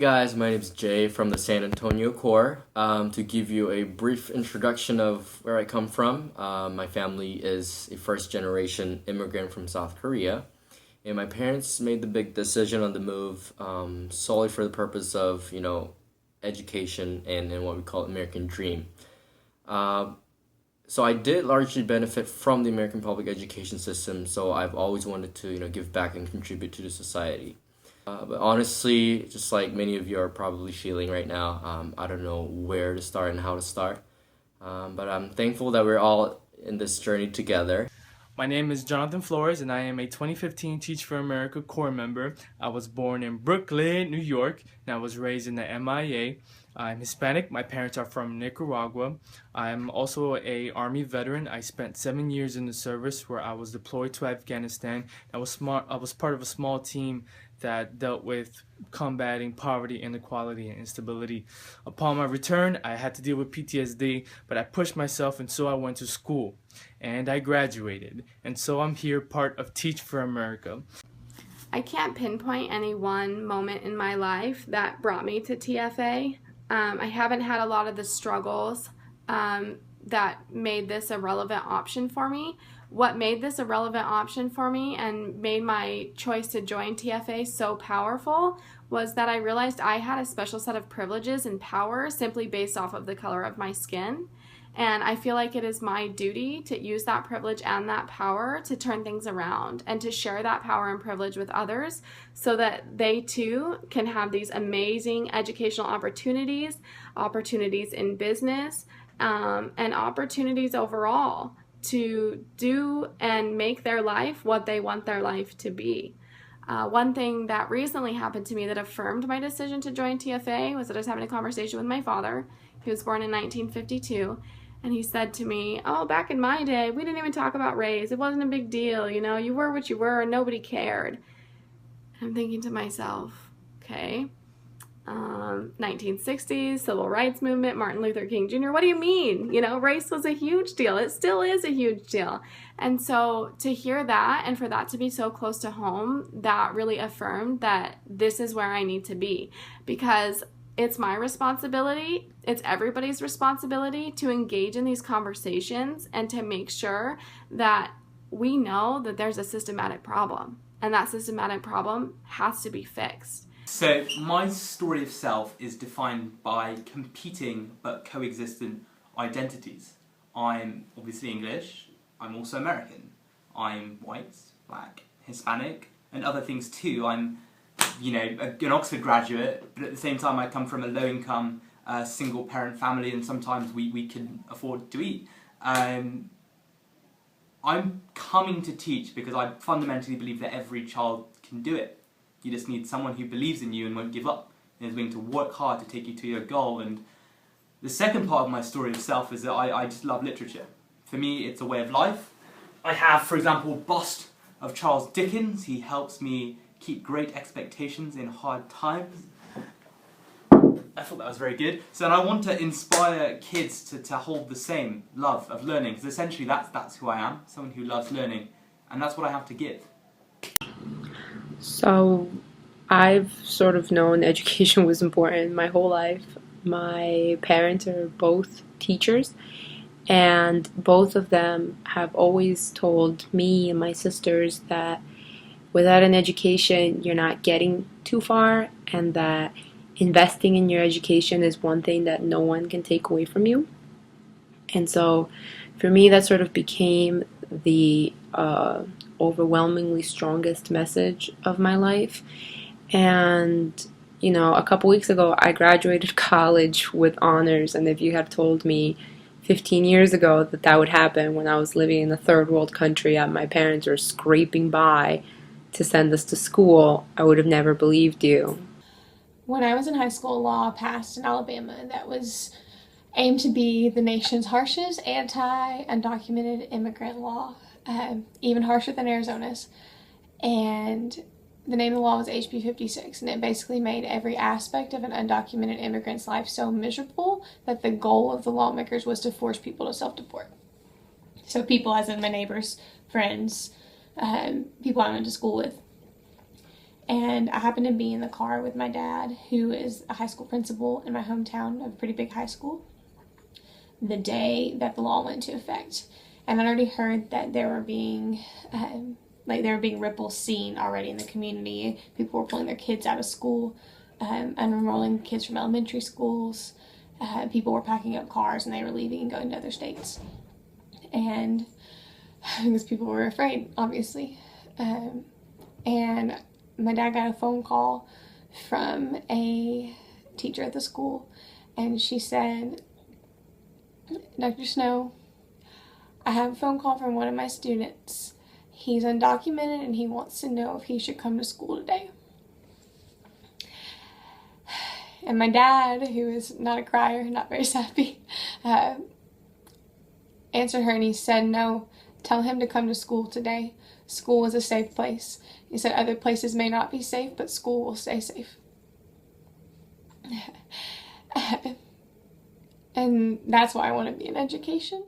guys, my name is Jay from the San Antonio Core. To give you a brief introduction of where I come from, my family is a first-generation immigrant from South Korea, and my parents made the big decision on the move solely for the purpose of, education and what we call American Dream. So I did largely benefit from the American public education system, so I've always wanted to, give back and contribute to the society. But honestly, just like many of you are probably feeling right now, I don't know where to start and how to start. But I'm thankful that we're all in this journey together. My name is Jonathan Flores, and I am a 2015 Teach for America Core member. I was born in Brooklyn, New York, and I was raised in the MIA. I'm Hispanic. My parents are from Nicaragua. I'm also a Army veteran. I spent 7 years in the service where I was deployed to Afghanistan. I was part of a small team that dealt with combating poverty, inequality, and instability. Upon my return, I had to deal with PTSD, but I pushed myself, and so I went to school, and I graduated. And so I'm here, part of Teach for America. I can't pinpoint any one moment in my life that brought me to TFA. I haven't had a lot of the struggles that made this a relevant option for me. What made this a relevant option for me and made my choice to join TFA so powerful was that I realized I had a special set of privileges and power simply based off of the color of my skin. And I feel like it is my duty to use that privilege and that power to turn things around and to share that power and privilege with others so that they too can have these amazing educational opportunities in business, and opportunities overall to do and make their life what they want their life to be. One thing that recently happened to me that affirmed my decision to join TFA was that I was having a conversation with my father. He was born in 1952, and he said to me, "Oh, back in my day, we didn't even talk about race. It wasn't a big deal, you were what you were and nobody cared." I'm thinking to myself, okay, 1960s, civil rights movement, Martin Luther King Jr. What do you mean? Race was a huge deal. It still is a huge deal. And so to hear that and for that to be so close to home, that really affirmed that this is where I need to be, because it's my responsibility, it's everybody's responsibility to engage in these conversations and to make sure that we know that there's a systematic problem, and that systematic problem has to be fixed. So my story of self is defined by competing but coexistent identities. I'm obviously English, I'm also American, I'm white, black, Hispanic, and other things too. I'm an Oxford graduate, but at the same time I come from a low-income, single-parent family, and sometimes we can afford to eat. I'm coming to teach because I fundamentally believe that every child can do it. You just need someone who believes in you and won't give up, and is willing to work hard to take you to your goal. And the second part of my story of self is that I just love literature. For me, it's a way of life. I have, for example, a bust of Charles Dickens. He helps me keep great expectations in hard times. I thought that was very good. So I want to inspire kids to hold the same love of learning, because essentially that's who I am, someone who loves learning, and that's what I have to give. So I've sort of known education was important my whole life. My parents are both teachers, and both of them have always told me and my sisters that without an education, you're not getting too far, and that investing in your education is one thing that no one can take away from you. And so for me, that sort of became the overwhelmingly strongest message of my life. And, a couple weeks ago, I graduated college with honors, and if you had told me 15 years ago that would happen when I was living in a third world country and my parents were scraping by to send us to school, I would have never believed you. When I was in high school, a law passed in Alabama that was aimed to be the nation's harshest anti-undocumented immigrant law, even harsher than Arizona's. And the name of the law was HB 56, and it basically made every aspect of an undocumented immigrant's life so miserable that the goal of the lawmakers was to force people to self-deport. So people, as in my neighbors, friends, people I went to school with. And I happened to be in the car with my dad, who is a high school principal in my hometown of a pretty big high school, the day that the law went into effect. And I already heard that there were being ripples seen already in the community. People were pulling their kids out of school, unenrolling kids from elementary schools. People were packing up cars and they were leaving and going to other states. And because people were afraid, obviously. And my dad got a phone call from a teacher at the school, and she said, "Dr. Snow, I have a phone call from one of my students. He's undocumented and he wants to know if he should come to school today." And my dad, who is not a crier, not very sappy, answered her and he said, "No, tell him to come to school today. School is a safe place." He said other places may not be safe, but school will stay safe. And that's why I want to be in education.